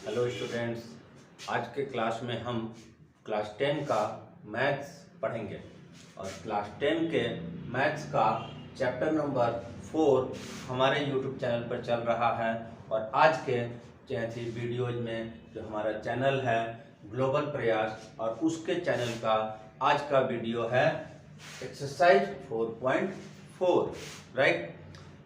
Hello students, आज के class में हम क्लास 10 का मैथ्स पढ़ेंगे और क्लास 10 के मैथ्स का चैप्टर नंबर 4 हमारे यूट्यूब चैनल पर चल रहा है। और आज के थी वीडियोज में जो हमारा चैनल है ग्लोबल प्रयास, और उसके चैनल का आज का वीडियो है एक्सरसाइज 4.4, राइट।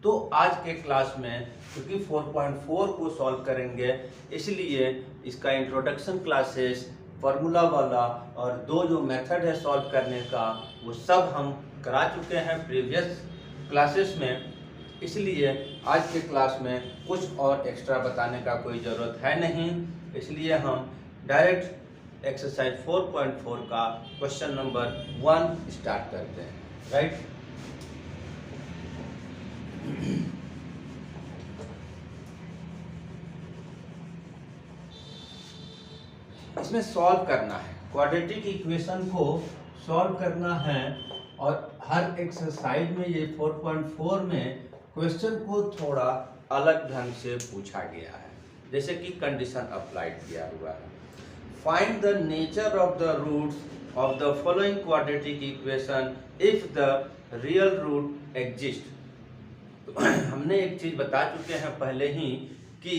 तो आज के क्लास में क्योंकि 4.4 को सॉल्व करेंगे, इसलिए इसका इंट्रोडक्शन क्लासेस, फार्मूला वाला और दो जो मेथड है सॉल्व करने का, वो सब हम करा चुके हैं प्रीवियस क्लासेस में। इसलिए आज के क्लास में कुछ और एक्स्ट्रा बताने का कोई ज़रूरत है नहीं, इसलिए हम डायरेक्ट एक्सरसाइज 4.4 का क्वेश्चन नंबर 1 स्टार्ट करते हैं, राइट। इसमें सॉल्व करना है, क्वाड्रेटिक इक्वेशन को सॉल्व करना है। और हर एक्सरसाइज में ये 4.4 में क्वेश्चन को थोड़ा अलग ढंग से पूछा गया है, जैसे कि कंडीशन अप्लाइड किया हुआ है। Find the nature of the roots of the following quadratic equation if the real root exist. हमने एक चीज बता चुके हैं पहले ही कि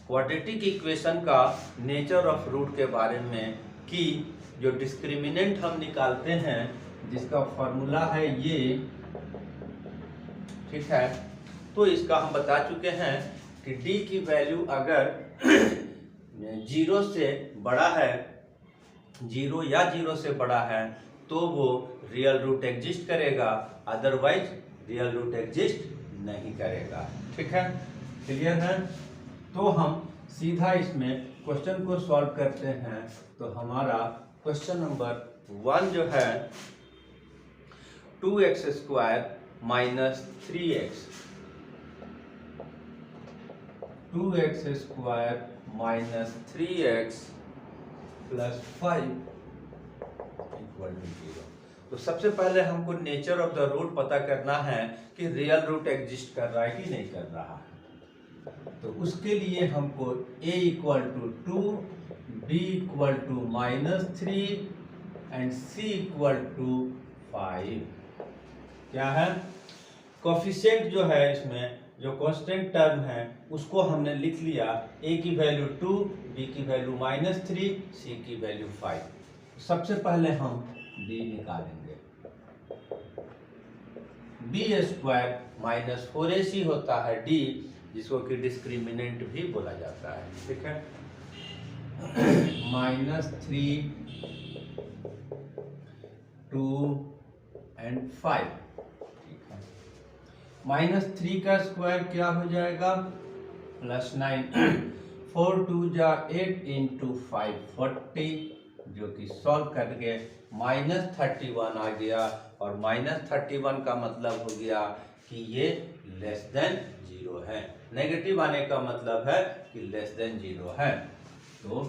क्वाड्रेटिक इक्वेशन का नेचर ऑफ रूट के बारे में, कि जो डिस्क्रिमिनेंट हम निकालते हैं जिसका फॉर्मूला है ये, ठीक है। तो इसका हम बता चुके हैं कि डी की वैल्यू अगर 0 से बड़ा है, 0 या 0 से बड़ा है, तो वो रियल रूट एग्जिस्ट करेगा, अदरवाइज रियल रूट एग्जिस्ट नहीं करेगा, ठीक है। क्लियर है। तो हम सीधा इसमें क्वेश्चन को सॉल्व करते हैं। तो हमारा क्वेश्चन नंबर 1 जो है 2x² minus 3x, 2x² minus 3x plus 5 equal to 0। तो सबसे पहले हमको नेचर ऑफ द रूट पता करना है कि रियल रूट एग्जिस्ट कर रहा है कि नहीं कर रहा है। तो उसके लिए हमको a equal to 2, b equal to -3 and c equal to 5 क्या है, कोफिशिएंट जो है इसमें, जो कांस्टेंट टर्म है उसको हमने लिख लिया। a की वैल्यू 2, b की वैल्यू -3, c की वैल्यू 5। सबसे पहले हम b निकालेंगे। b² माइनस 4ac होता है d, जिसको कि डिस्क्रिमिनेंट भी बोला जाता है, ठीक है। -3, 2 एंड 5, ठीक है। -3 का स्क्वायर क्या हो जाएगा, +9, 4 2 जा 8 इंटू 5 40, जो कि सॉल्व करके -31 आ गया। और -31 का मतलब हो गया कि ये लेस देन 0 है। नेगेटिव आने का मतलब है कि लेस देन 0 है। तो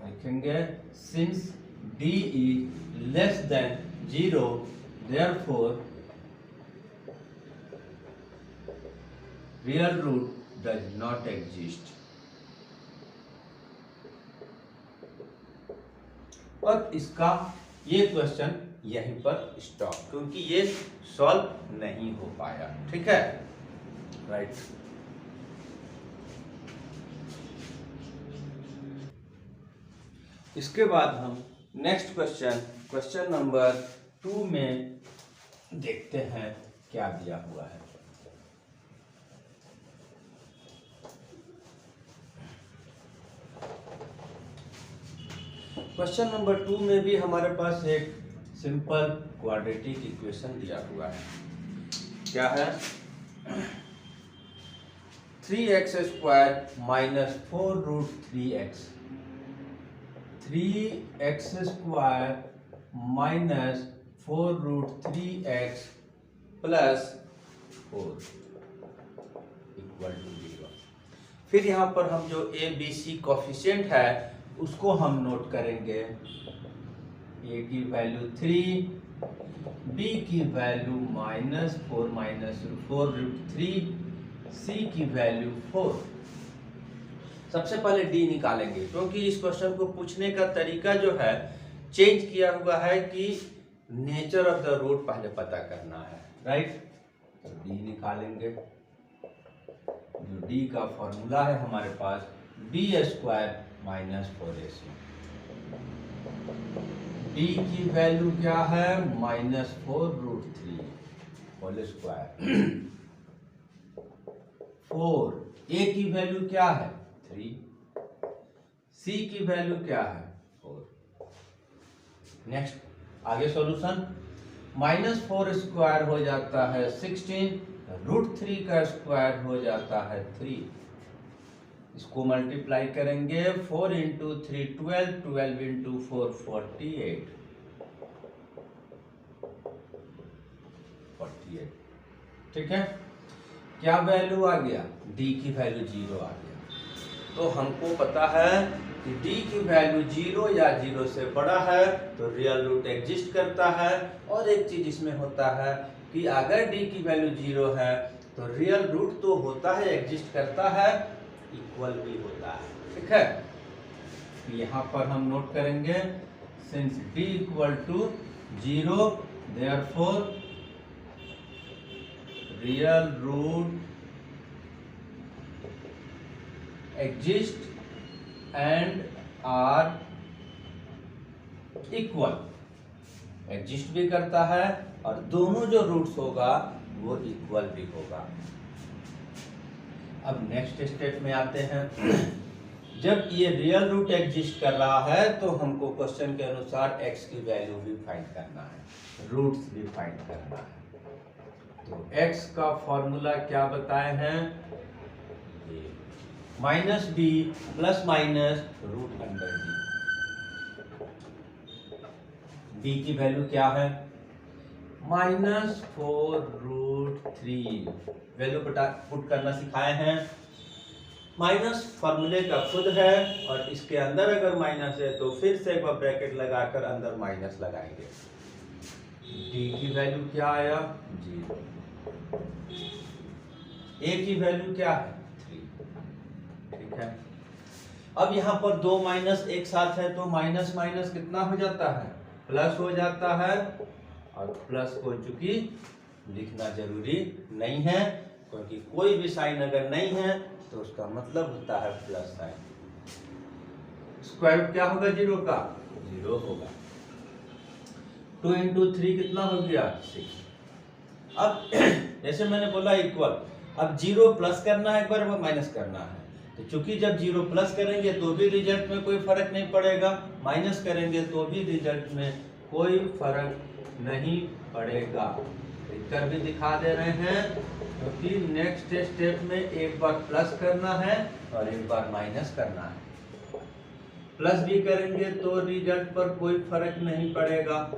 लिखेंगे since d is less than 0, therefore real root does not exist. और इसका ये क्वेश्चन यहीं पर स्टॉप, क्योंकि ये सॉल्व नहीं हो पाया, ठीक है, राइट। इसके बाद हम नेक्स्ट क्वेश्चन नंबर 2 में देखते हैं क्या दिया हुआ है। क्वेश्चन नंबर 2 में भी हमारे पास एक सिंपल क्वाड्रेटिक इक्वेशन दिया हुआ है। क्या है, 3x² minus 4√3x, 3x² minus 4√3x plus 4 equal to 0। फिर यहाँ पर हम जो a b c कोफिशिएंट है उसको हम नोट करेंगे। a की वैल्यू 3, b की वैल्यू -4 -4√3, c की वैल्यू 4। सबसे पहले डी निकालेंगे, क्योंकि इस क्वेश्चन को पूछने का तरीका जो है चेंज किया हुआ है कि नेचर ऑफ द रूट पहले पता करना है, राइट। तो डी निकालेंगे। जो डी का फॉर्मूला है हमारे पास B square minus 4ac। D की वैल्यू क्या है -4√3 होल स्क्वायर। 4 ए की वैल्यू क्या है 3, सी की वैल्यू क्या है 4। नेक्स्ट आगे सॉल्यूशन, -4 स्क्वायर हो जाता है 16, √3 का स्क्वायर हो जाता है 3। इसको मल्टीप्लाई करेंगे 4 × 3 12, 12 × 4 48। ठीक है, क्या वैल्यू आ गया, डी की वैल्यू 0 आ गया। तो हमको पता है कि डी की वैल्यू 0 या 0 से बड़ा है तो रियल रूट एग्जिस्ट करता है। और एक चीज इसमें होता है कि अगर डी की वैल्यू 0 है तो रियल रूट तो होता है, एग्जिस्ट करता है, इक्वल भी होता है। ठीक है, यहाँ पर हम नोट करेंगे since D equal to 0 therefore real root exist and are equal। Exist भी करता है और दोनों जो रूट्स होगा वो इक्वल भी होगा। अब नेक्स्ट स्टेप में आते हैं। जब ये रियल रूट एग्जिस्ट कर रहा है तो हमको क्वेश्चन के अनुसार x की वैल्यू भी फाइंड करना है, रूट्स भी फाइंड करना है। तो x का फॉर्मूला क्या बताए हैं, -b plus minus √d। b की वैल्यू क्या है -4√3। वैल्यू पुट करना सिखाए हैं। माइनस फॉर्मूले का खुद है और इसके अंदर अगर माइनस है तो फिर से एक बार ब्रैकेट लगाकर अंदर माइनस लगाएंगे। d की वैल्यू क्या आया 0, a की वैल्यू क्या है 3। ठीक है, अब यहाँ पर दो माइनस एक साथ है तो माइनस माइनस कितना हो जाता है, प्लस हो जाता है। और प्लस को चूंकि लिखना जरूरी नहीं है, क्योंकि कोई भी साइन अगर नहीं है तो उसका मतलब होता है प्लस साइन। स्क्वायर रूट क्या होगा 0 का, 0 होगा। 2 × 3 कितना हो गया 6। अब जैसे मैंने बोला इक्वल, अब 0 प्लस करना है एक बार, माइनस करना है। तो चूंकि जब 0 प्लस करेंगे तो भी रिजल्ट में कोई फर्क नहीं पड़ेगा, माइनस करेंगे तो भी रिजल्ट में कोई फर्क नहीं पड़ेगा। लिखकर भी दिखा दे रहे हैं, क्योंकि नेक्स्ट स्टेप में एक बार प्लस करना है और एक बार माइनस करना है। प्लस भी करेंगे तो रिजल्ट पर कोई फर्क नहीं पड़ेगा,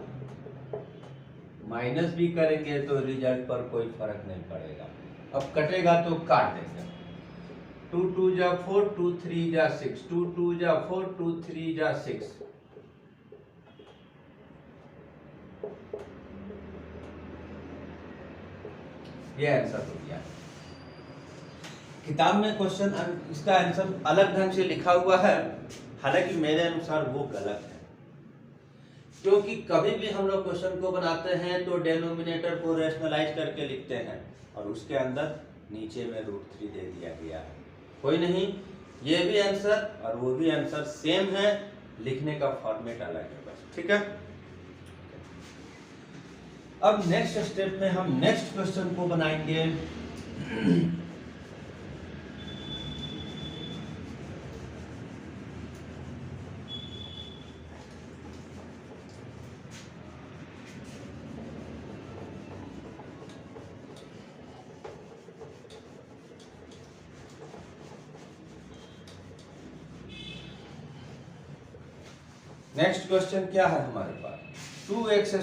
माइनस भी करेंगे तो रिजल्ट पर कोई फर्क नहीं पड़ेगा। अब कटेगा तो काट देंगे। 2 2 जा 4, 2 3 जा 6, 2 2 जा 4, 2 3 जा 6। ये आंसर हो गया। किताब में क्वेश्चन इसका आंसर अलग ढंग से लिखा हुआ है, हालांकि मेरे अनुसार वो गलत है। क्योंकि कभी भी हम लोग क्वेश्चन को बनाते हैं तो डेनोमिनेटर को रैशनलाइज करके लिखते हैं और उसके अंदर नीचे में √3 दे दिया गया है। कोई नहीं, ये भी आंसर और वो भी आंसर सेम है, लिखने का फॉर्मेट अलग है बस। ठीक है, अब नेक्स्ट स्टेप में हम नेक्स्ट क्वेश्चन को बनाएंगे। नेक्स्ट क्वेश्चन क्या है हमारे पास, 2x² -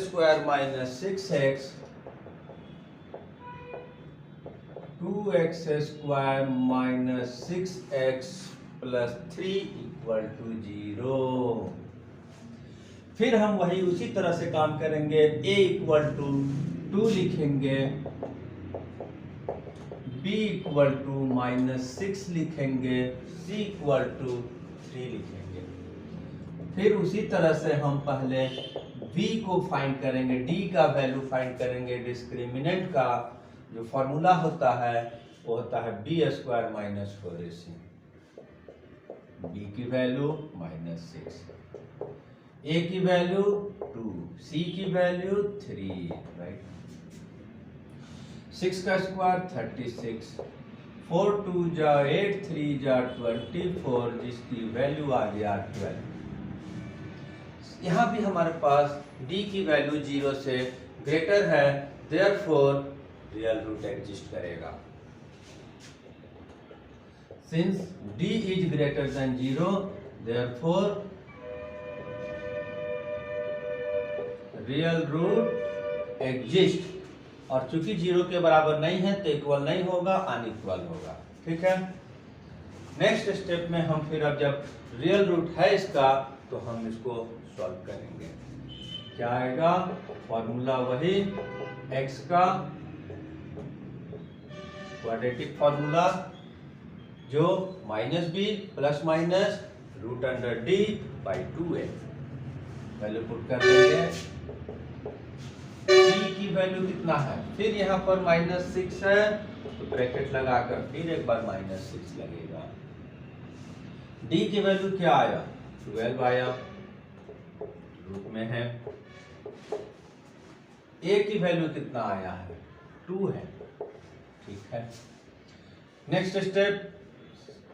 6x 2x² - 6x + 3 = 0। फिर हम वही उसी तरह से काम करेंगे। a = 2 लिखेंगे, b b इक्वल टू -6 लिखेंगे, c इक्वल टू 3 लिखेंगे। फिर उसी तरह से हम पहले b को फाइंड करेंगे, d का वैल्यू फाइंड करेंगे। डिस्क्रिमिनेंट का जो फॉर्मूला होता है वो होता है b² - 4ac। b की वैल्यू -6, a की वैल्यू 2, c की वैल्यू 3, राइट। 6 का स्क्वायर 36, 4 2 जा 8, 3 जा 24, जिसकी वैल्यू आ गया 12। यहाँ भी हमारे पास d की वैल्यू 0 से ग्रेटर है, देयरफॉर रियल रूट एग्जिस्ट करेगा। Since d is greater than 0, therefore real root exist. और चूंकि 0 के बराबर नहीं है तो इक्वल नहीं होगा, अनइक्वल होगा। ठीक है। नेक्स्ट स्टेप में हम फिर अब जब रियल रूट है इसका तो हम इसको सॉल्व करेंगे। क्या आएगा? फॉर्मूला वही x का क्वाड्रेटिक फॉर्मूला जो -b plus minus √d/2a। Value put कर देंगे। c की वैल्यू कितना है? फिर यहाँ पर -6 है तो ब्रैकेट लगाकर फिर एक बार -6 लगेगा। d की वैल्यू क्या आया? 12 आया, रूट में है। a की वैल्यू कितना आया है? 2 है। ठीक है। Next step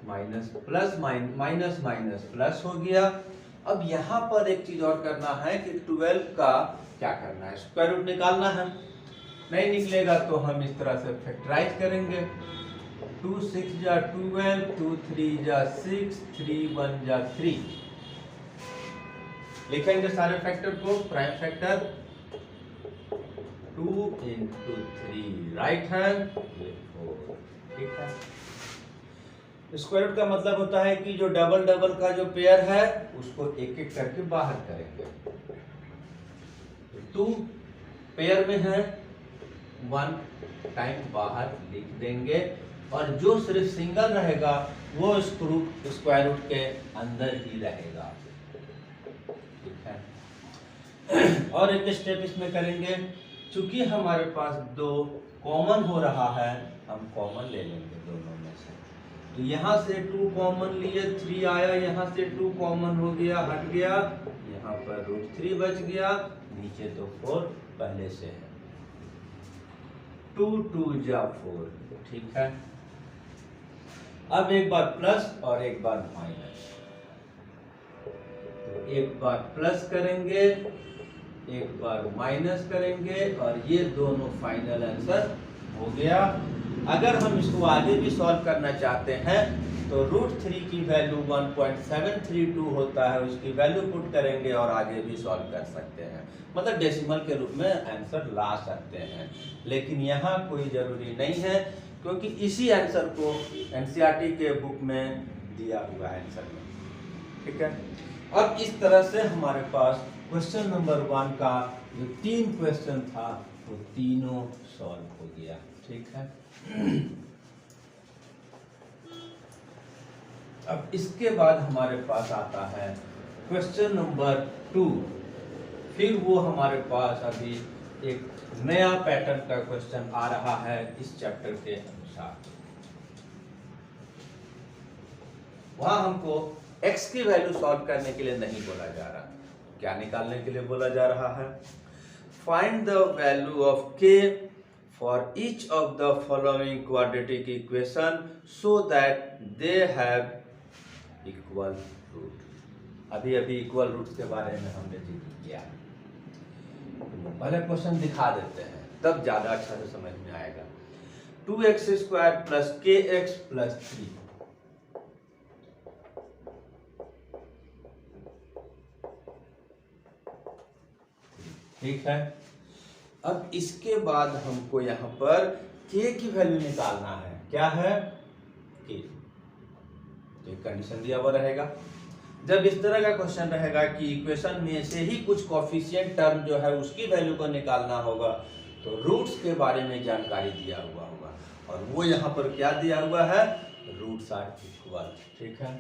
minus plus minus plus हो गया। अब यहाँ पर एक चीज और करना है कि 12 का क्या करना है? स्क्वायर रूट निकालना है। नहीं निकलेगा तो हम इस तरह से फैक्टराइज करेंगे। 2 6 जा 12, 2 3 जा 6, 3 1 जा 3। लिखेंगे सारे फैक्टर को। Prime factor 2 into 3 right hand, 4। ठीक है। स्क्वायर रूट का मतलब होता है कि जो डबल डबल का जो पेयर है उसको एक एक करके बाहर करेंगे। 2 पेयर में है, 1 टाइम बाहर लिख देंगे और जो सिर्फ सिंगल रहेगा वो स्क्वायर रूट के अंदर ही रहेगा। ठीक है। और एक स्टेप इसमें करेंगे। चूंकि हमारे पास 2 कॉमन हो रहा है, हम कॉमन ले लेंगे दोनों में से। तो यहाँ से 2 कॉमन लिए, 3 आया, यहाँ से 2 कॉमन हो गया, हट गया, यहाँ पर √3 बच गया, नीचे तो 4 पहले से है। 2 2 जा 4। ठीक है। अब एक बार प्लस और एक बार माइनस। तो एक बार प्लस करेंगे, एक बार माइनस करेंगे और ये दोनों फाइनल आंसर हो गया। अगर हम इसको आगे भी सॉल्व करना चाहते हैं तो √3 की वैल्यू 1.732 होता है, उसकी वैल्यू पुट करेंगे और आगे भी सॉल्व कर सकते हैं। मतलब डेसिमल के रूप में आंसर ला सकते हैं, लेकिन यहाँ कोई जरूरी नहीं है क्योंकि इसी आंसर को एनसीईआरटी के बुक में दिया हुआ है आंसर में। ठीक है। अब इस तरह से हमारे पास क्वेश्चन नंबर 1 का जो 3 क्वेश्चन था वो तीनों सॉल्व हो गया। ठीक है। अब इसके बाद हमारे पास आता है क्वेश्चन नंबर 2। फिर वो हमारे पास अभी एक नया पैटर्न का क्वेश्चन आ रहा है इस चैप्टर के अनुसार। वहां हमको x की वैल्यू सॉल्व करने के लिए नहीं बोला जा रहा, क्या निकालने के लिए बोला जा रहा है? Find the value of k for each of the following quadratic equation so that they have equal root। अभी इक्वल रूट के बारे में हमने जिक्र किया। पहले क्वेश्चन दिखा देते हैं तब ज्यादा अच्छा से समझ में आएगा। 2x² + kx + 3। ठीक है। अब इसके बाद हमको यहाँ पर k की वैल्यू निकालना है। क्या है? k। एक कंडीशन दिया हुआ रहेगा। जब इस तरह का क्वेश्चन रहेगा कि इक्वेशन में से ही कुछ कोफिशिएंट टर्म जो है उसकी वैल्यू को निकालना होगा तो रूट्स के बारे में जानकारी दिया हुआ होगा। और वो यहाँ पर क्या दिया हुआ है, रूट्स आर इक्वल। ठीक है,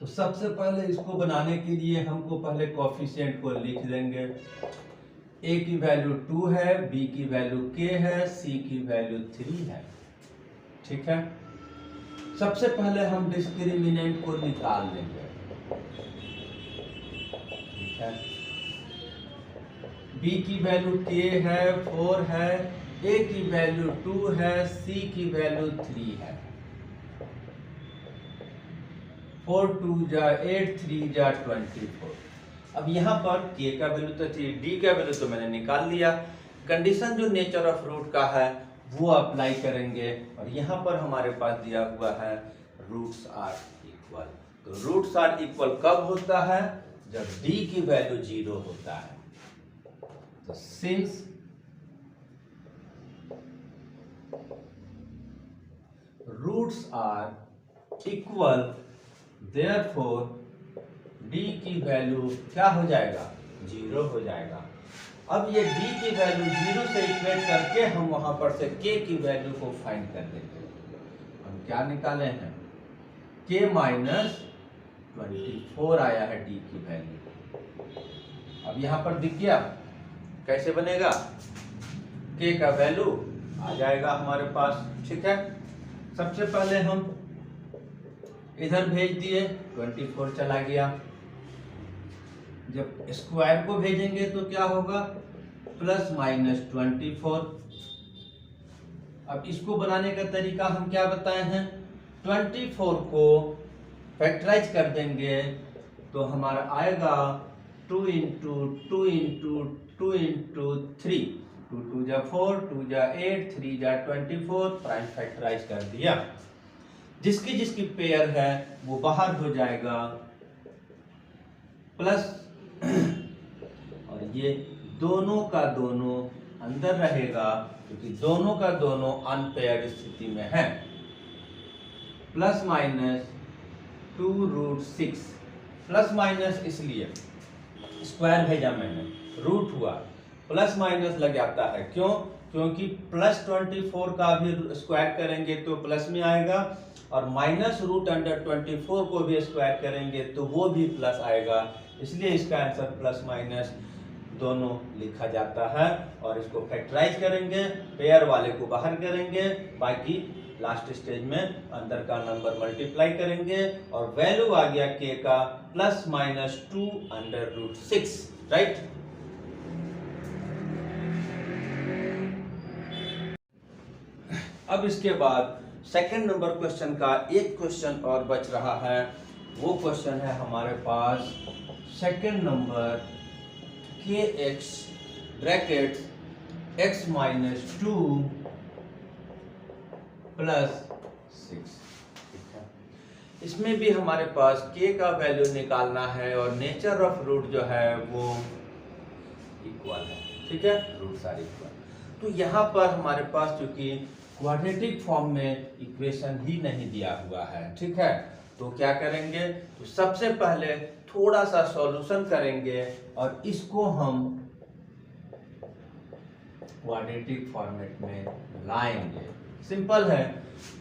तो सबसे पहले इसको बनाने के लिए हमको पहले कोफिशिएंट को लिख देंगे। ए की वैल्यू 2 है, बी की वैल्यू k है, सी की वैल्यू 3 है। ठीक है, सबसे पहले हम डिस्क्रिमिनेंट को निकाल लेंगे। ठीक है, b की वैल्यू k है, 4 है, a की वैल्यू 2 है, c की वैल्यू 3 है। 4 2 जा 8, 3 जा 24। अब यहाँ पर k का वैल्यू तो 3, d का वैल्यू तो मैंने निकाल लिया। कंडीशन जो नेचर ऑफ रूट का है वो अप्लाई करेंगे और यहाँ पर हमारे पास दिया हुआ है रूट्स आर इक्वल। तो रूट्स आर इक्वल कब होता है, जब d की वैल्यू 0 होता है। तो since roots are equal, therefore d की वैल्यू क्या हो जाएगा, 0 हो जाएगा। अब ये d की वैल्यू 0 से इक्वेट करके हम वहां पर से k की वैल्यू को फाइंड कर देंगे। हम क्या निकाले हैं, k माइनस 24 आया है d की वैल्यू। अब यहाँ पर दिख गया कैसे बनेगा, k का वैल्यू आ जाएगा हमारे पास। ठीक है, सबसे पहले हम इधर भेज दिए, 24 चला गया। जब स्क्वायर को भेजेंगे तो क्या होगा, प्लस माइनस 24। अब इसको बनाने का तरीका हम क्या बताए हैं, 24 को फैक्टराइज कर देंगे तो हमारा आएगा 2 इंटू 2 इंटू 2 इंटू 3, 2 2 जा 4, 2 जा 8, 3 जा 24, प्राइम फैक्टराइज कर दिया। जिसकी जिसकी पेयर है वो बाहर हो जाएगा, प्लस और ये दोनों का दोनों अंदर रहेगा क्योंकि दोनों का दोनों अनपेयर्ड स्थिति में है। प्लस माइनस 2√6, प्लस माइनस इसलिए स्क्वायर भेजा मैंने, रूट हुआ, प्लस माइनस लग जाता है। क्यों, क्योंकि प्लस 24 का भी स्क्वायर करेंगे तो प्लस में आएगा और माइनस रूट अंडर 24 को भी स्क्वायर करेंगे तो वो भी प्लस आएगा। इसलिए इसका आंसर प्लस माइनस दोनों लिखा जाता है। और इसको फैक्टराइज करेंगे, पेयर वाले को बाहर करेंगे, बाकी लास्ट स्टेज में अंदर का नंबर मल्टीप्लाई करेंगे और वैल्यू आ गया k का प्लस माइनस 2√6। राइट, अब इसके बाद सेकंड नंबर क्वेश्चन का एक क्वेश्चन और बच रहा है। वो क्वेश्चन है हमारे पास second number kx bracket x minus 2 plus 6। इसमें भी हमारे पास k का वैल्यू निकालना है और नेचर ऑफ रूट जो है वो इक्वल है। ठीक है, रूट्स आर इक्वल। तो यहाँ पर हमारे पास चूंकि क्वाड्रेटिक फॉर्म में इक्वेशन ही नहीं दिया हुआ है, ठीक है, तो क्या करेंगे, तो सबसे पहले थोड़ा सा सॉल्यूशन करेंगे और इसको हम क्वाड्रेटिक फॉर्मेट में लाएंगे। सिंपल है,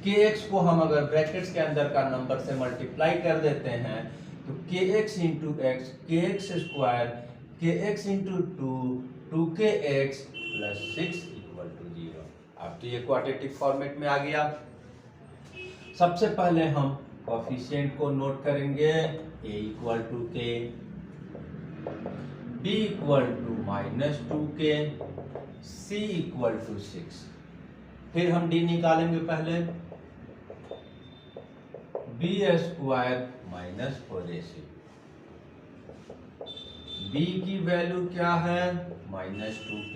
kx को हम अगर ब्रैकेट्स के अंदर का नंबर से मल्टीप्लाई कर देते हैं तो kx into x, kx square, kx into 2kx plus 6 equal to 0। अब तो ये क्वाड्रेटिक फॉर्मेट में आ गया। सबसे पहले हम कोफिशिएंट को नोट करेंगे, a equal to k, b equal to minus 2k, c equal to 6। फिर हम d निकालेंगे पहले, b square minus 4ac। b की वैल्यू क्या है, माइनस 2k।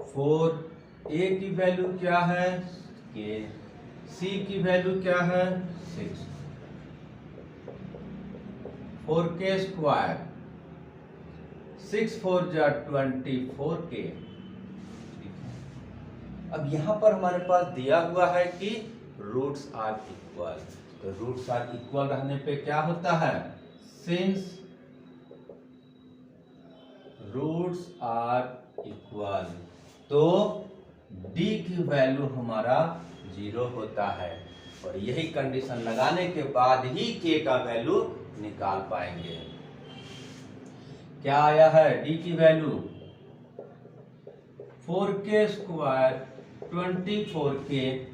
4, a की वैल्यू क्या है, k, c की वैल्यू क्या है, 6। 4k स्क्वायर, 6 4 जा 24k। अब यहाँ पर हमारे पास दिया हुआ है कि रूट्स आर इक्वल, तो रूट्स आर इक्वल रहने पे क्या होता है, सिंस रूट्स आर इक्वल, तो डी की वैल्यू हमारा 0 होता है, और यही कंडीशन लगाने के बाद ही के का वैल्यू निकाल पाएंगे। क्या आया है डी की value 4k square 24k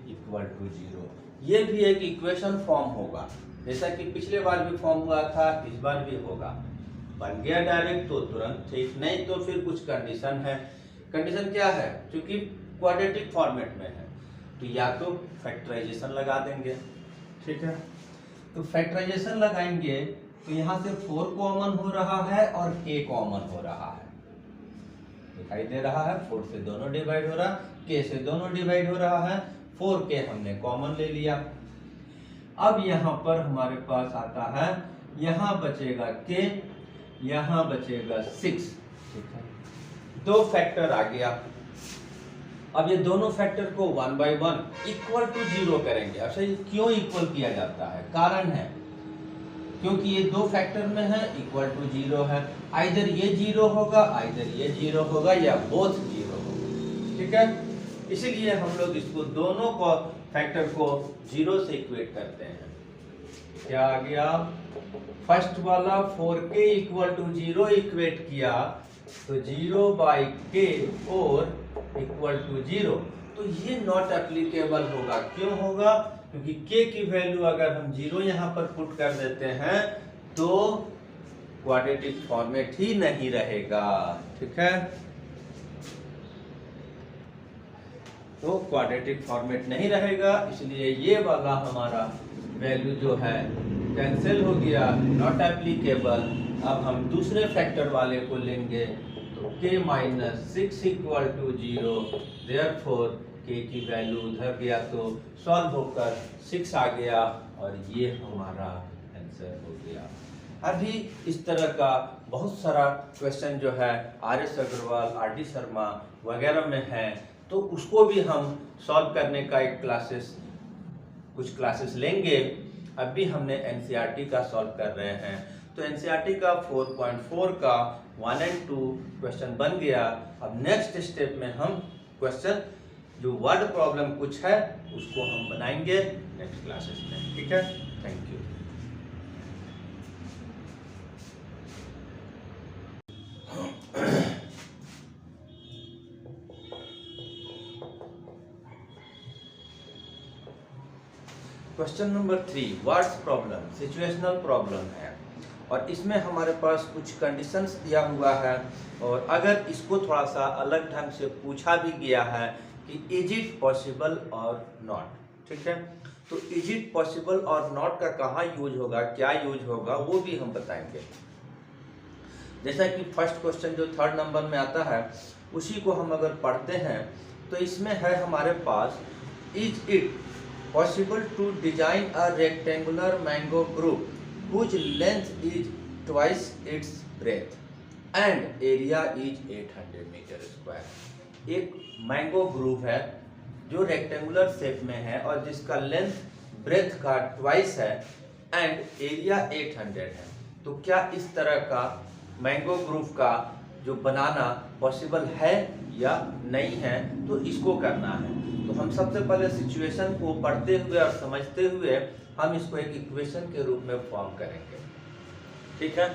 equal to 0। ये भी एक इक्वेशन फॉर्म होगा, जैसा कि पिछले बार भी फॉर्म हुआ था, इस बार भी होगा। बन गया डायरेक्ट तो तुरंत ठीक, नहीं तो फिर कुछ कंडीशन है। कंडीशन क्या है, क्योंकि क्वाड्रेटिक फॉर्मेट में है तो या तो फैक्टराइजेशन लगा देंगे, ठीक है। तो फैक्टराइजेशन लगाएंगे तो यहाँ से 4 कॉमन हो रहा है और k कॉमन हो रहा है, दिखाई दे रहा है। 4 से दोनों डिवाइड हो रहा है, k से दोनों डिवाइड हो रहा है, 4k हमने कॉमन ले लिया। अब यहाँ पर हमारे पास आता है, यहाँ बचेगा k, यहाँ बचेगा 6, ठीक है। दो फैक्टर आ गया। अब ये दोनों फैक्टर को 1 by 1 इक्वल टू 0 करेंगे। अच्छा, ये क्यों इक्वल किया जाता है, कारण है क्योंकि ये दो फैक्टर में है, इक्वल टू 0 है। आइदर ये 0 होगा, आइदर ये 0 होगा, या बोथ 0 होगा, ठीक है। इसीलिए हम लोग इसको दोनों को फैक्टर को 0 से इक्वेट करते हैं। क्या आ गया, फर्स्ट वाला 4k इक्वल टू 0 इक्वेट किया तो 0 by k और इक्वल टू 0, तो ये नॉट एप्लीकेबल होगा। क्यों होगा, क्योंकि k की वैल्यू अगर हम 0 यहाँ पर पुट कर देते हैं तो क्वाड्रेटिक फॉर्मेट ही नहीं रहेगा, ठीक है। तो क्वाड्रेटिक फॉर्मेट नहीं रहेगा, इसलिए ये वाला हमारा वैल्यू जो है कैंसिल हो गया, नॉट एप्लीकेबल। अब हम दूसरे फैक्टर वाले को लेंगे तो k minus 6 equal to 0, therefore k की वैल्यू उधर गया तो सॉल्व होकर 6 आ गया, और ये हमारा आंसर हो गया। अभी इस तरह का बहुत सारा क्वेश्चन जो है RS अग्रवाल, RD शर्मा वगैरह में है, तो उसको भी हम सॉल्व करने का एक कुछ क्लासेस लेंगे। अभी हमने NCERT का सॉल्व कर रहे हैं, तो NCERT का 4.4 का 1 और 2 क्वेश्चन बन गया। अब नेक्स्ट स्टेप में हम क्वेश्चन जो वर्ड प्रॉब्लम कुछ है उसको हम बनाएंगे नेक्स्ट क्लासेस में, ठीक है। Thank you. Question number 3 words problem, situational problem है, और इसमें हमारे पास कुछ कंडीशंस दिया हुआ है, और अगर इसको थोड़ा सा अलग ढंग से पूछा भी गया है कि इज इट पॉसिबल और नॉट, ठीक है। तो इज इट पॉसिबल और नॉट का कहाँ यूज होगा, क्या यूज होगा, वो भी हम बताएंगे। जैसा कि फर्स्ट क्वेश्चन जो 3rd नंबर में आता है उसी को हम अगर पढ़ते हैं तो इसमें है हमारे पास, is it possible to design a rectangular mango group whose length is twice its breadth and area is 800 meter square। एक मैंगो ग्रुप है जो रेक्टेंगुलर शेप में है और जिसका लेंथ ब्रेथ का ट्वाइस है एंड एरिया 800 है। तो क्या इस तरह का मैंगो ग्रुप का जो बनाना पॉसिबल है या नहीं है, तो इसको करना है। तो हम सबसे पहले सिचुएशन को पढ़ते हुए और समझते हुए हम इसको एक इक्वेशन के रूप में फॉर्म करेंगे, ठीक है।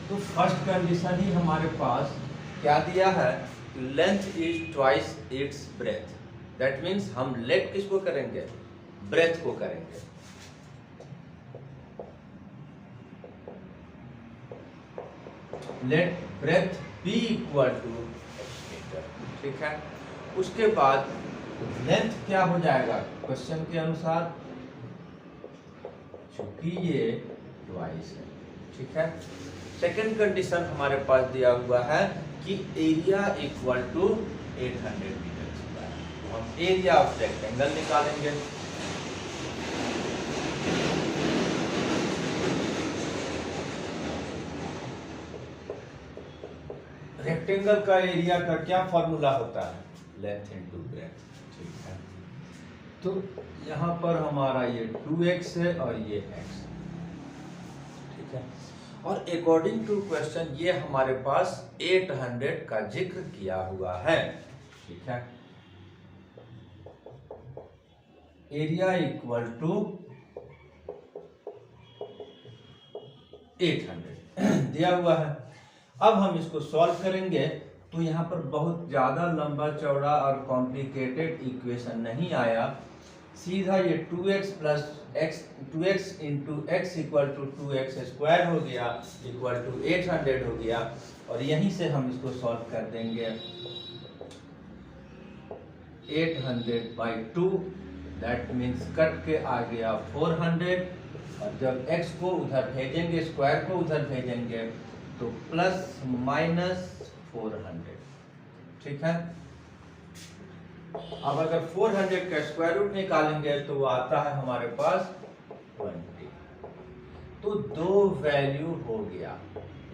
तो फर्स्ट कंडीशन ही हमारे पास क्या दिया है, length is twice its breadth. That means हम लेट किसको करेंगे, ब्रेथ को करेंगे। Let breadth be equal to metre, ठीक है। उसके बाद लेंथ क्या हो जाएगा क्वेश्चन के अनुसार, चूंकि ये ट्वाइस है, ठीक है। सेकंड कंडीशन हमारे पास दिया हुआ है कि area equal to 800 metre square. हम एरिया ऑफ रेक्टेंगल निकालेंगे। रेक्टेंगल का एरिया का क्या फॉर्मूला होता है, लेंथ इनटू ब्रेथ, ठीक है। तो यहाँ पर हमारा ये 2x है और ये x, ठीक है। और अकॉर्डिंग टू क्वेश्चन ये हमारे पास 800 का जिक्र किया हुआ है, ठीक है। एरिया इक्वल टू 800 दिया हुआ है। अब हम इसको सॉल्व करेंगे तो यहाँ पर बहुत ज़्यादा लंबा चौड़ा और कॉम्प्लिकेटेड इक्वेशन नहीं आया, सीधा ये 2x plus x 2x into x equal to 2x square हो गया इक्वल टू 800 हो गया, और यहीं से हम इसको सॉल्व कर देंगे। 800/2 दैट मीन्स कट के आ गया 400, और जब x को उधर भेजेंगे, स्क्वायर को उधर भेजेंगे तो प्लस माइनस 400, ठीक है। अब अगर 400 का स्क्वायर रूट निकालेंगे तो वो आता है हमारे पास 20। तो दो वैल्यू हो गया,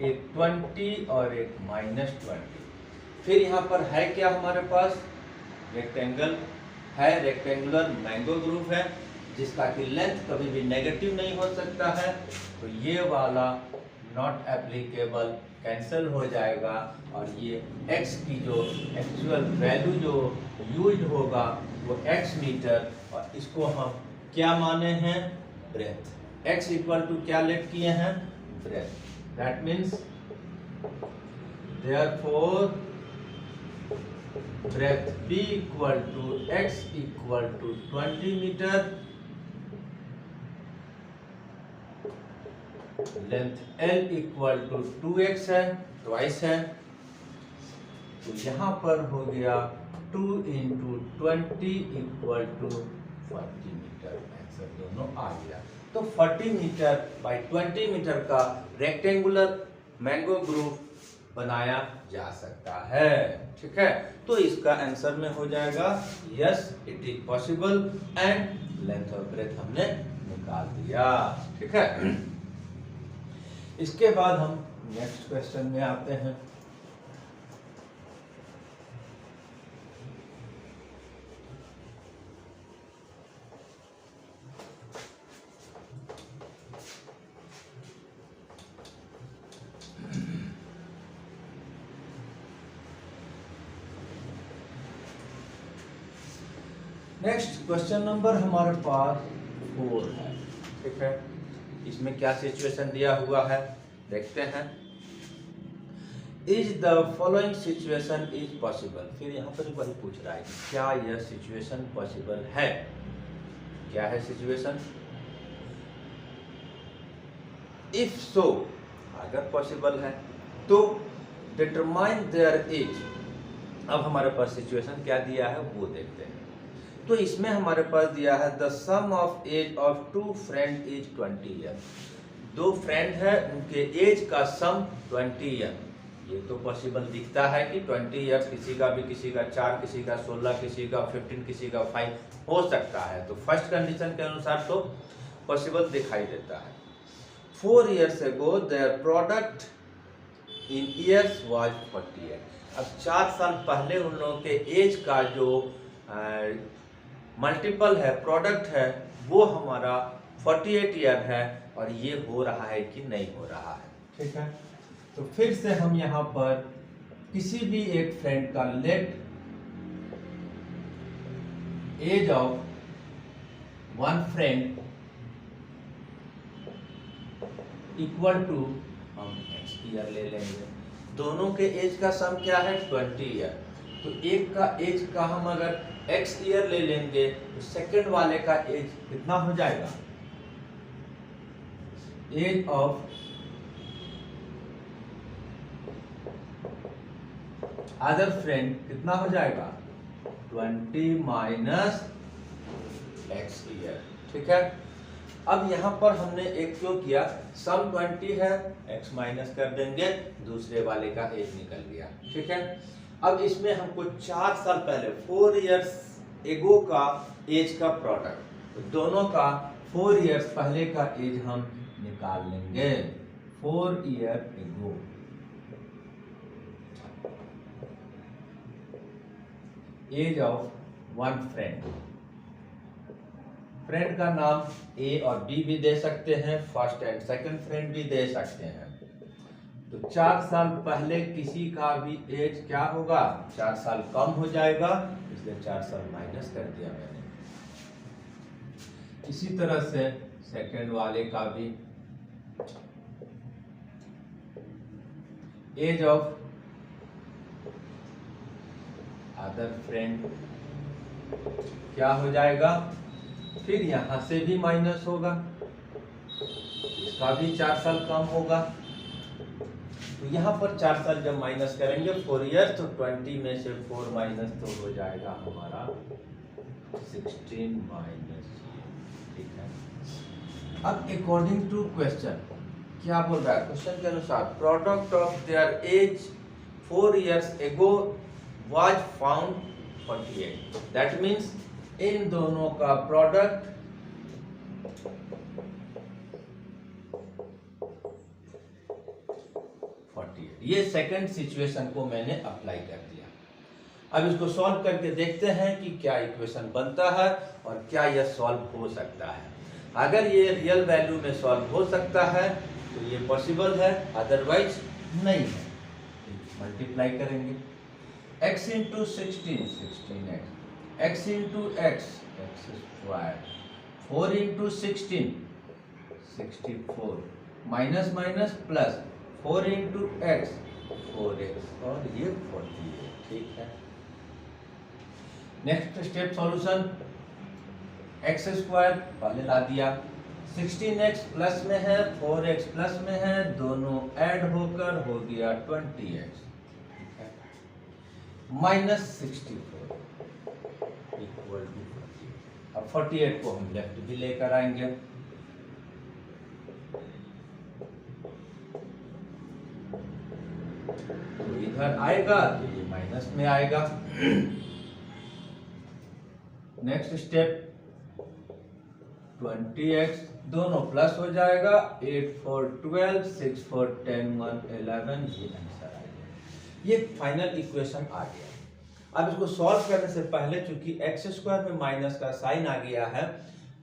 एक 20 और एक -20। फिर यहाँ पर है क्या हमारे पास, रेक्टेंगल है, रेक्टेंगुलर मैंगो ग्रुप है जिसका कि लेंथ कभी भी नेगेटिव नहीं हो सकता है, तो ये वाला नॉट एप्लीकेबल कैंसिल हो जाएगा, और ये x की जो एक्चुअल वैल्यू जो यूज होगा वो x मीटर, और इसको हम क्या माने हैं, ब्रेथ। x इक्वल टू क्या लेट किए हैं, breadth. That means therefore breadth b equal to x equal to 20 metre, length L equal to 2x है, ट्वाइस है, तो यहाँ पर हो गया 2 into 20 equal to 40 metre. Answer दोनों आ गया। तो 40 मीटर बाई 20 मीटर का रेक्टेंगुलर मैंगो ग्रुप बनाया जा सकता है, ठीक है। तो इसका आंसर में हो जाएगा yes it is possible, and length और ब्रेथ हमने निकाल दिया, ठीक है। इसके बाद हम नेक्स्ट क्वेश्चन में आते हैं। नेक्स्ट क्वेश्चन नंबर हमारे पास 4 है, ठीक है। इसमें क्या सिचुएशन दिया हुआ है देखते हैं। Is the following situation is possible. फिर यहाँ पर वही पूछ रहा है कि क्या यह सिचुएशन पॉसिबल है, क्या है सिचुएशन। इफ सो, अगर पॉसिबल है तो डिटरमाइन देयर एज। अब हमारे पास सिचुएशन क्या दिया है वो देखते हैं। तो इसमें हमारे पास दिया है the sum of age of 2 friend is 20 year. 2 friend है, उनके एज का सम 20 ईयर। ये तो पॉसिबल दिखता है कि 20 ईयर किसी का भी, किसी का 4, किसी का 16, किसी का 15, किसी का 5 हो सकता है। तो फर्स्ट कंडीशन के अनुसार तो पॉसिबल दिखाई देता है। 4 years ago their product in years was 48। अब 4 साल पहले उन लोगों के एज का जो मल्टीपल है, प्रोडक्ट है, वो हमारा 48 ईयर है, और ये हो रहा है कि नहीं हो रहा है, ठीक है। तो फिर से हम यहाँ पर किसी भी एक फ्रेंड का let age of one friend equal to हम x ईयर ले लेंगे। दोनों के एज का सम क्या है 20 ईयर। तो एक का एज का हम अगर x ईयर ले लेंगे तो सेकंड वाले का एज कितना हो जाएगा, एज ऑफ अदर फ्रेंड कितना हो जाएगा 20 माइनस x ईयर, ठीक है। अब यहाँ पर हमने एक क्यों किया, सम 20 है, x माइनस कर देंगे, दूसरे वाले का एज निकल गया, ठीक है। अब इसमें हमको 4 साल पहले 4 इयर्स एगो का एज का प्रोडक्ट, तो दोनों का 4 इयर्स पहले का एज हम निकाल लेंगे। 4 year ago age of one friend. Friend का नाम ए और बी भी दे सकते हैं, फर्स्ट एंड सेकंड फ्रेंड भी दे सकते हैं। तो 4 साल पहले किसी का भी एज क्या होगा, 4 साल कम हो जाएगा, इसलिए 4 साल माइनस कर दिया मैंने। इसी तरह से सेकंड वाले का भी एज ऑफ अदर फ्रेंड क्या हो जाएगा, फिर यहां से भी माइनस होगा, इसका भी 4 साल कम होगा। तो यहाँ पर 4 साल जब माइनस करेंगे 4 ईयर, तो 20 में से 4 माइनस तो हो जाएगा हमारा 16 माइनस। ठीक है, अब अकॉर्डिंग टू क्वेश्चन क्या बोल रहा है, क्वेश्चन के अनुसार product of their age 4 years ago was found 48। That means इन दोनों का प्रोडक्ट 48। ये सेकंड सिचुएशन को मैंने अप्लाई कर दिया। अब इसको सॉल्व करके देखते हैं कि क्या इक्वेशन बनता है और क्या यह सॉल्व हो सकता है। अगर ये रियल वैल्यू में सॉल्व हो सकता है तो ये पॉसिबल है, अदरवाइज नहीं है। मल्टीप्लाई करेंगे x into 16 16x, x into x x square, 4 into 16 64, minus minus plus 4 into x 4x और ये 48। ठीक है, next step solution, x square पहले ला दिया, 16x प्लस में है 4x प्लस में है, दोनों ऐड होकर हो गया 20x माइनस 64 इक्वल टू 48। अब 48 को हम लेफ्ट भी लेकर आएंगे, तो इधर आएगा तो ये माइनस में आएगा। नेक्स्ट स्टेप 20x दोनों प्लस हो जाएगा, 8 4 12 6 4 10 1 11, ये आंसर आ गया। ये फाइनल इक्वेशन आ गया। अब इसको सॉल्व करने से पहले चूंकि एक्स स्क्वायर में माइनस का साइन आ गया है,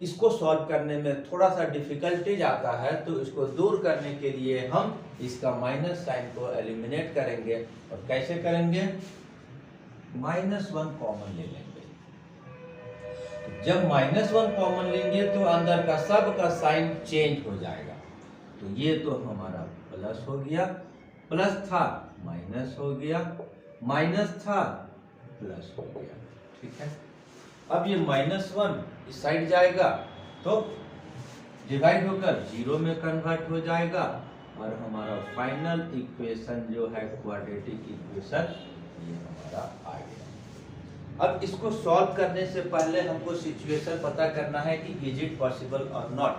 इसको सॉल्व करने में थोड़ा सा डिफिकल्टीज आता है, तो इसको दूर करने के लिए हम इसका माइनस साइन को एलिमिनेट करेंगे। और कैसे करेंगे, -1 कॉमन ले लेंगे। जब -1 कॉमन लेंगे तो अंदर का सब का साइन चेंज हो जाएगा। तो ये तो हमारा प्लस हो गया, प्लस था माइनस हो गया, माइनस था प्लस हो गया। ठीक है, अब ये -1 इस साइड जाएगा तो डिवाइड होकर 0 में कन्वर्ट हो जाएगा और हमारा फाइनल इक्वेशन जो है क्वाड्रेटिक इक्वेशन ये हमारा आ गया। अब इसको सॉल्व करने से पहले हमको सिचुएशन पता करना है कि इज इट पॉसिबल और नॉट।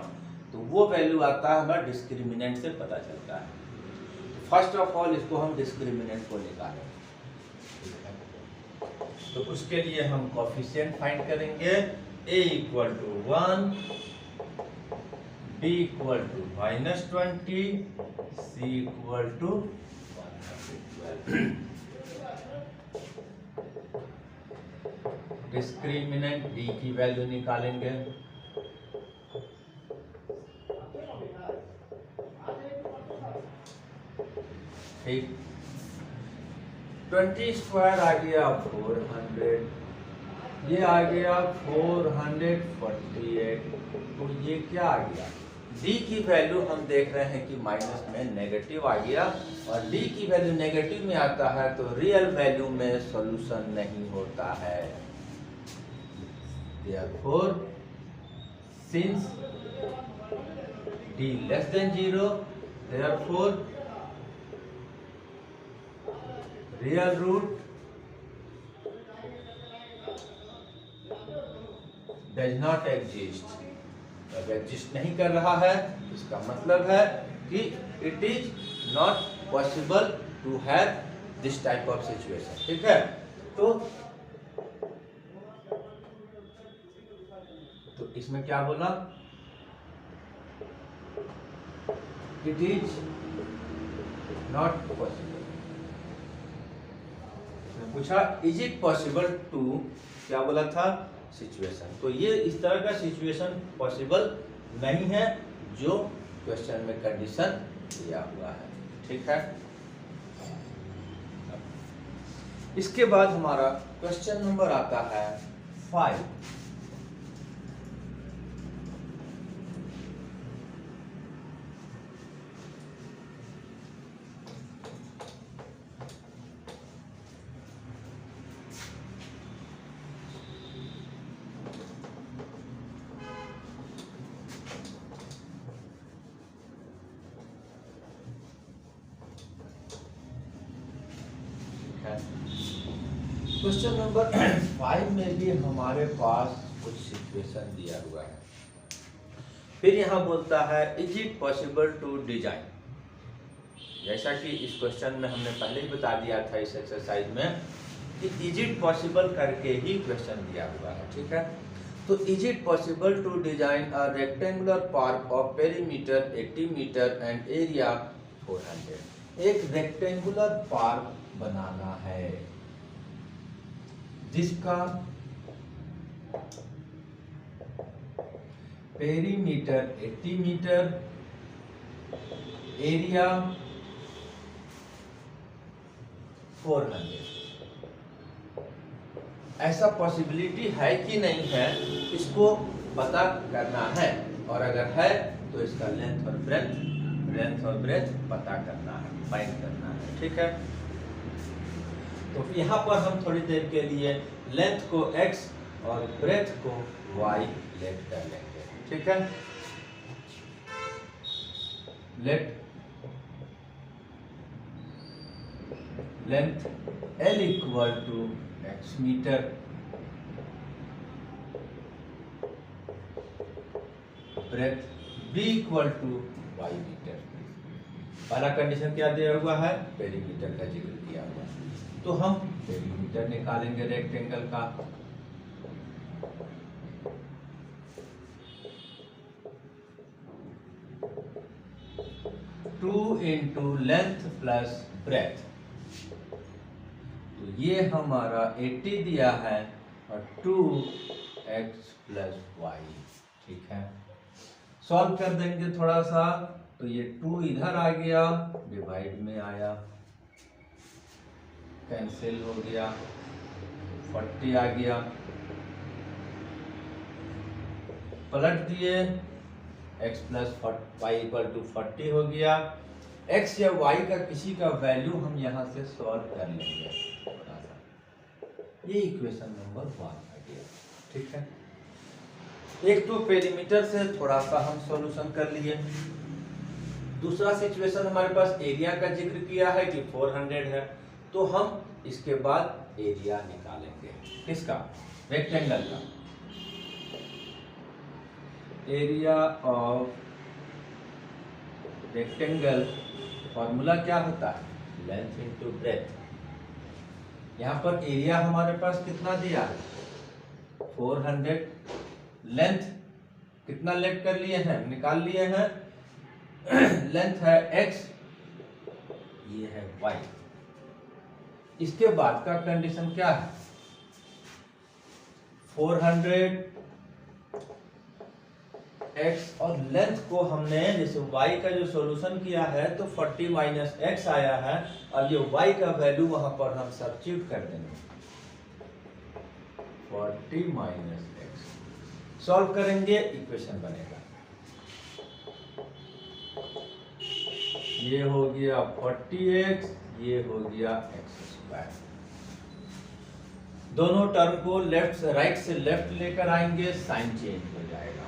तो वो वैल्यू आता है हमारा डिस्क्रिमिनेंट से पता चलता है। तो फर्स्ट ऑफ ऑल इसको हम डिस्क्रिमिनेंट को निकालें। तो उसके लिए हम कोफिशिएंट फाइंड करेंगे, a equal to 1, b equal to -20, c equal to 112। Discriminant d की वैल्यू निकालेंगे, ठीक, 20 स्क्वायर आ गया 400, ये आ गया 448। तो ये क्या आ गया, d की वैल्यू हम देख रहे हैं कि माइनस में नेगेटिव आ गया, और d की वैल्यू नेगेटिव में आता है तो रियल वैल्यू में सॉल्यूशन नहीं होता है। Therefore, since d less than 0, therefore real root does not exist। अब एग्जिस्ट नहीं कर रहा है, इसका मतलब है कि it is not possible to have this type of situation. ठीक है, तो इसमें क्या बोला, इट इज नॉट पॉसिबल। पूछा इज इट पॉसिबल टू, क्या बोला था, सिचुएशन। तो ये इस तरह का सिचुएशन पॉसिबल नहीं है जो क्वेश्चन में कंडीशन दिया हुआ है। ठीक है, इसके बाद हमारा क्वेश्चन नंबर आता है 5। क्वेश्चन नंबर 5 में भी हमारे पास कुछ सिचुएशन दिया हुआ है। फिर यहाँ बोलता है is it possible to design, जैसा कि इस क्वेश्चन में हमने पहले ही बता दिया था इस एक्सरसाइज में कि इज इट पॉसिबल करके ही क्वेश्चन दिया हुआ है। ठीक है, तो is it possible to design a rectangular park of perimeter 80 metre and area 400। एक रेक्टेंगुलर पार्क बनाना है जिसका पेरीमीटर 80 मीटर, एरिया 400। ऐसा पॉसिबिलिटी है कि नहीं है इसको पता करना है, और अगर है तो इसका लेंथ और ब्रेथ पता करना है, फाइंड करना है। ठीक है, तो यहाँ पर हम थोड़ी देर के लिए लेंथ को x और ब्रेथ को y लेट कर लेंगे। ठीक है, let length L equal to x metre, breadth B equal to y metre. पहला कंडीशन क्या दिया हुआ है, पेरीमीटर का जिक्र किया हुआ है, तो हम पेरीमीटर निकालेंगे रेक्टेंगल का। Two into length plus breadth, तो ये हमारा 80 दिया है और 2x प्लस y। ठीक है, सॉल्व कर देंगे थोड़ा सा, तो ये 2 इधर आ गया, डिवाइड में आया, कैंसिल हो गया, 40 आ गया, पलट दिए, x plus y equal to 40 हो गया। x या y का किसी का वैल्यू हम यहाँ से सॉल्व कर लेंगे थोड़ा सा। ये इक्वेशन नंबर 1 आ गया। ठीक है, एक तो पेरीमीटर से थोड़ा सा हम सॉल्यूशन कर लिए। दूसरा सिचुएशन हमारे पास एरिया का जिक्र किया है कि 400 है, तो हम इसके बाद एरिया निकालेंगे। किसका, रेक्टेंगल का। एरिया ऑफ रेक्टेंगल फॉर्मूला क्या होता है, लेंथ इनटू ब्रेथ। यहाँ पर एरिया हमारे पास कितना दिया है, 400। लेंथ कितना लेट कर लिए हैं, निकाल लिए हैं, लेंथ है x, ये है y। इसके बाद का कंडीशन क्या है, 400 x और लेंथ को हमने जैसे y का जो सॉल्यूशन किया है तो 40 माइनस x आया है, और ये y का वैल्यू वहां पर हम सब्स्टिट्यूट कर देंगे, 40 माइनस x। सॉल्व करेंगे, इक्वेशन बनेगा, ये हो गया 40x, ये हो गया x²। दोनों टर्म को लेफ्ट से राइट से लेफ्ट लेकर आएंगे, साइन चेंज हो जाएगा,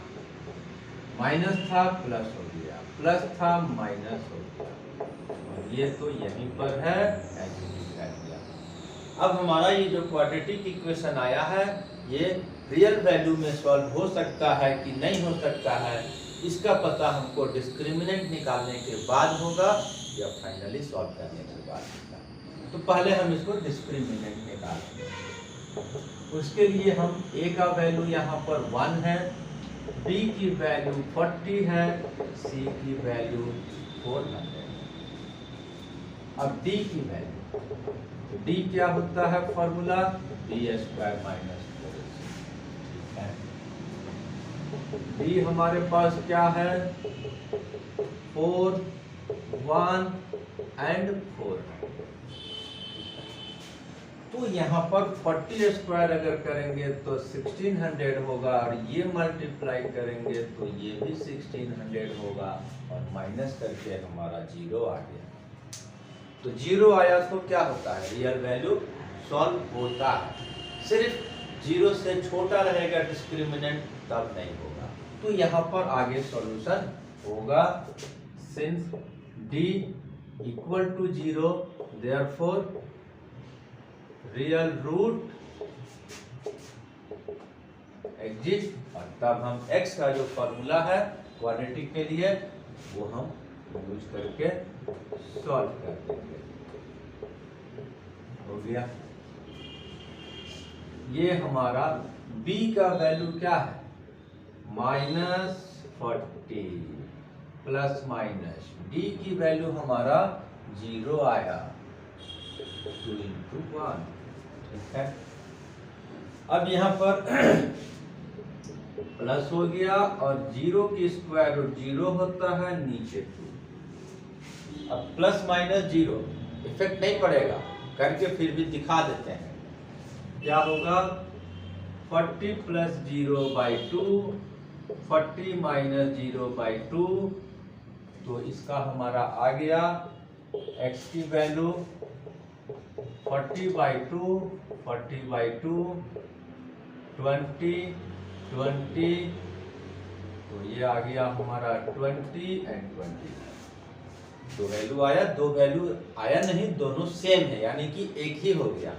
माइनस था प्लस हो गया, प्लस था माइनस हो गया, और ये तो यहीं पर है, एग्जीक्यूट कर दिया। अब हमारा ये जो क्वाड्रेटिक इक्वेशन आया है ये रियल वैल्यू में सॉल्व हो सकता है कि नहीं हो सकता है, इसका पता हमको डिस्क्रिमिनेंट निकालने के बाद होगा या फाइनली सॉल्व करने के बाद होगा। तो पहले हम इसको डिस्क्रिमिनेंट निकालेंगे। उसके लिए हम a का वैल्यू यहाँ पर 1 है, b की वैल्यू 40 है, c की वैल्यू 400 है। अब d की वैल्यू, तो d क्या होता है formula, b² minus 4ac। d हमारे पास क्या है, 4, 1 एंड 4। तो यहाँ पर 40² अगर करेंगे तो 1600 होगा, और ये मल्टीप्लाई करेंगे तो ये भी 1600 होगा, और माइनस करके हमारा 0 आ गया। तो 0 आया तो क्या होता है, रियल वैल्यू सॉल्व होता है। सिर्फ 0 से छोटा रहेगा डिस्क्रिमिनेंट तब नहीं होगा। तो यहाँ पर आगे सॉल्यूशन होगा, since d equal to 0 therefore real root exist, और तब हम x का जो फॉर्मूला है क्वाड्रेटिक के लिए वो हम यूज करके सॉल्व कर देंगे। हो गया। ये हमारा b का वैल्यू क्या है, -40 प्लस माइनस d की वैल्यू हमारा 0 आया, 2 into 1, ठीक है। अब यहाँ पर प्लस हो गया और 0 की स्क्वायर रूट 0 होता है, नीचे 2। अब प्लस माइनस 0 इफेक्ट नहीं पड़ेगा, करके फिर भी दिखा देते हैं क्या होगा। 40 प्लस 0/2, 40 माइनस 0/2, तो इसका हमारा आ गया x की वैल्यू 40/2, 40/2, 20, 20, तो ये आ गया हमारा 20 एंड 20। दो वैल्यू आया, दो वैल्यू आया नहीं, दोनों सेम है, यानी कि एक ही हो गया।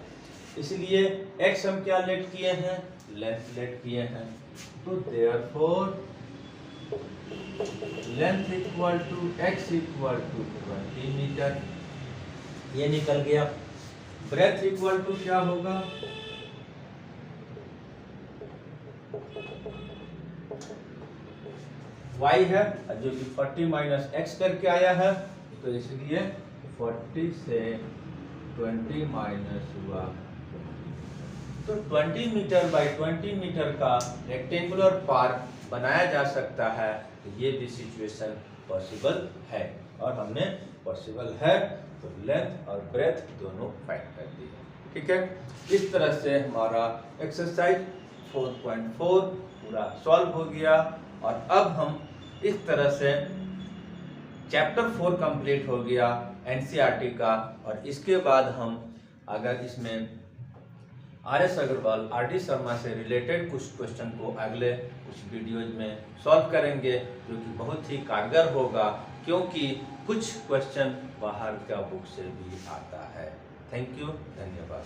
इसलिए x हम क्या लेट किए हैं, लेंथ लेट किए हैं, तो therefore length equal to x equal to 20 metre, ये निकल गया। ब्रेथ इक्वल टू क्या होगा, y है जो कि 40 माइनस x करके आया है, तो इसलिए 40 से 20 माइनस हुआ, तो 20 मीटर बाई 20 मीटर का रेक्टेंगुलर पार्क बनाया जा सकता है। तो ये भी सिचुएशन पॉसिबल है, और हमने पॉसिबल है तो लेंथ और ब्रेथ दोनों फाइंड कर दिए, ठीक है। इस तरह से हमारा एक्सरसाइज 4.4 पूरा सॉल्व हो गया, और अब हम इस तरह से चैप्टर 4 कंप्लीट हो गया एनसीईआरटी का। और इसके बाद हम अगर इसमें आर.एस. अग्रवाल, आर.डी. शर्मा से रिलेटेड कुछ क्वेश्चन को अगले कुछ वीडियोज में सॉल्व करेंगे, जो कि बहुत ही कारगर होगा, क्योंकि कुछ क्वेश्चन बाहर का बुक से भी आता है। थैंक यू, धन्यवाद।